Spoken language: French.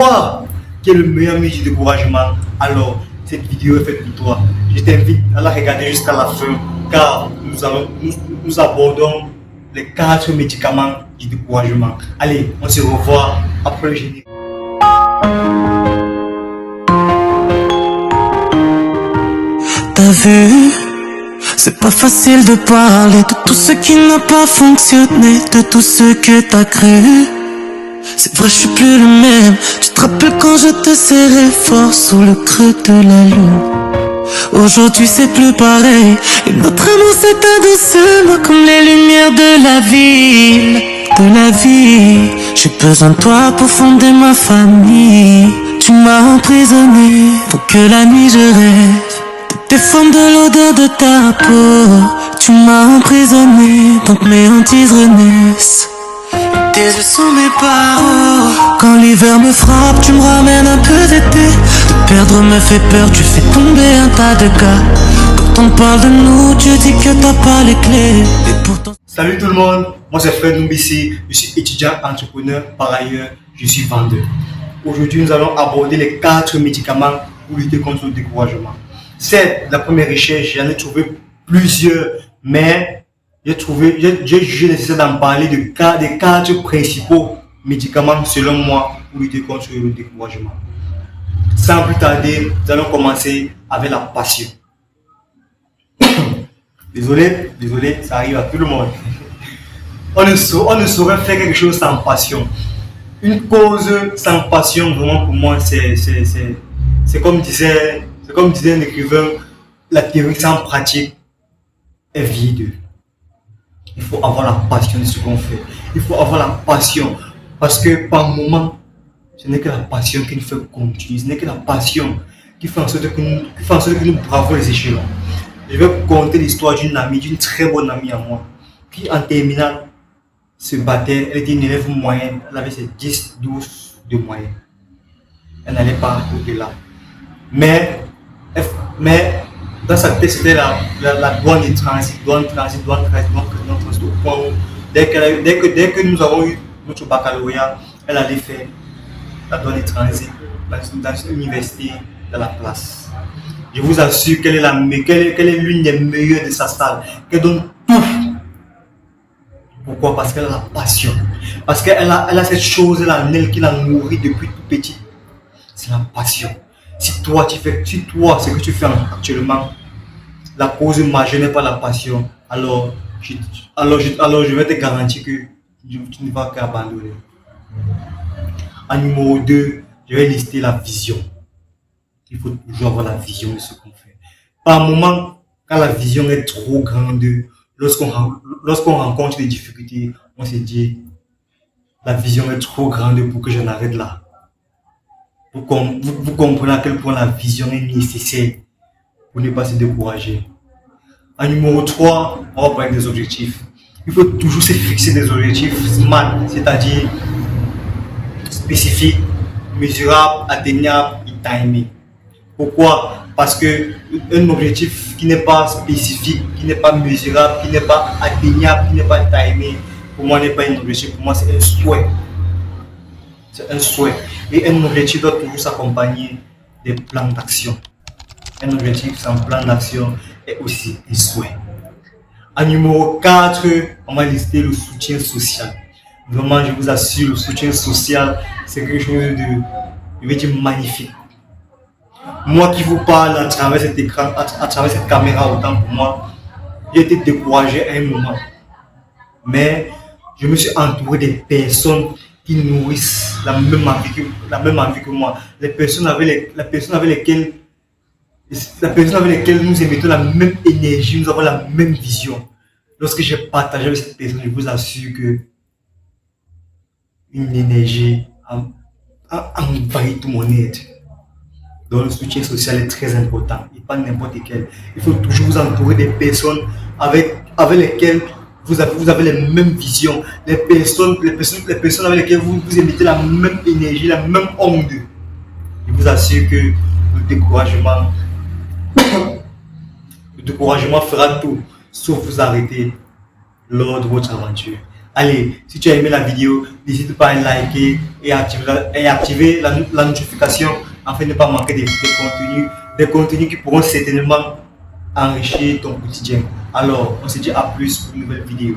Toi qui est le meilleur média de découragement, alors cette vidéo est faite pour toi. Je t'invite à la regarder jusqu'à la fin car nous abordons les 4 médicaments du découragement. Allez, on se revoit après le générique. T'as vu, c'est pas facile de parler de tout ce qui n'a pas fonctionné, de tout ce que t'as cru. C'est vrai, je suis plus le même. Tu te rappelles quand je te serrais fort sous le creux de la lune? Aujourd'hui c'est plus pareil, et notre amour s'éteint doucement comme les lumières de la ville, de la vie. J'ai besoin de toi pour fonder ma famille. Tu m'as emprisonné pour que la nuit je rêve de tes formes, de l'odeur de ta peau. Tu m'as emprisonné, donc mes hantises renaissent. Tes yeux sont mes barreaux. Quand l'hiver me frappe, tu me ramènes un peu d'été. Te perdre me fait peur, tu fais tomber un tas de gars. Quand on parle de nous, tu dis que t'as pas les clés. Et pourtant... Salut tout le monde, moi c'est Fred Numbisi, je suis étudiant entrepreneur, par ailleurs je suis vendeur. Aujourd'hui nous allons aborder les 4 médicaments pour lutter contre le découragement. C'est la première recherche, j'en ai trouvé plusieurs, mais j'ai jugé nécessaire d'en parler des 4 principaux médicaments selon moi pour lutter contre le découragement. Sans plus tarder, nous allons commencer avec la passion. Désolé, ça arrive à tout le monde. On ne saurait faire quelque chose sans passion. Une cause sans passion, vraiment pour moi, c'est comme disait un écrivain, la théorie sans pratique est vide. Il faut avoir la passion de ce qu'on fait. Il faut avoir la passion. Parce que par moment, ce n'est que la passion qui nous fait continuer. Ce n'est que la passion qui fait en sorte que nous bravons les échelons. Je vais vous conter l'histoire d'une amie, d'une très bonne amie à moi, qui en terminale se battait. Elle était une élève moyenne. Elle avait ses 10, 12 de moyenne. Elle n'allait pas au-delà. Mais dans sa tête, c'était la douane de transit, douane de transit. Dès que nous avons eu notre baccalauréat, elle allait faire la douane de transit dans une université de la place. Je vous assure qu'elle est l'une des meilleures de sa salle. Qu'elle donne tout. Pourquoi? Parce qu'elle a la passion. Parce qu'elle a cette chose-là en elle qui la nourrit depuis tout petit. C'est la passion. Si toi, ce que tu fais actuellement, la cause majeure n'est pas la passion, alors je vais te garantir que tu ne vas qu'abandonner. En numéro 2, je vais lister la vision. Il faut toujours avoir la vision de ce qu'on fait. Par moment, quand la vision est trop grande, lorsqu'on rencontre des difficultés, on se dit, la vision est trop grande pour que je n'arrête là. Vous comprenez à quel point la vision est nécessaire pour ne pas se décourager. En numéro 3, on va parler des objectifs. Il faut toujours se fixer des objectifs SMART, c'est-à-dire spécifiques, mesurables, atteignables et timés. Pourquoi? Parce que un objectif qui n'est pas spécifique, qui n'est pas mesurable, qui n'est pas atteignable, qui n'est pas timé, pour moi n'est pas un objectif, pour moi c'est un souhait. C'est un souhait. Et un objectif doit toujours s'accompagner des plans d'action. Un objectif sans plan d'action est aussi un souhait. En numéro 4, on va lister le soutien social. Vraiment, je vous assure, le soutien social, c'est quelque chose de magnifique. Moi qui vous parle à travers cet écran, à travers cette caméra, autant pour moi, j'ai été découragé à un moment. Mais je me suis entouré des personnes qui nourrissent la même envie que moi. Les personnes avec lesquelles nous émettons la même énergie, nous avons la même vision. Lorsque j'ai partagé avec cette personne, je vous assure que une énergie a envahi tout mon être. Donc le soutien social est très important et pas n'importe quel. Il faut toujours vous entourer des personnes avec lesquelles vous avez les mêmes visions, les personnes avec lesquelles vous émettez la même énergie, la même onde. Je vous assure que le découragement fera tout sauf vous arrêter lors de votre aventure. Allez, si tu as aimé la vidéo, n'hésite pas à liker et activer la notification afin de ne pas manquer des contenus qui pourront certainement enrichir ton quotidien. Alors, on se dit à plus pour une nouvelle vidéo.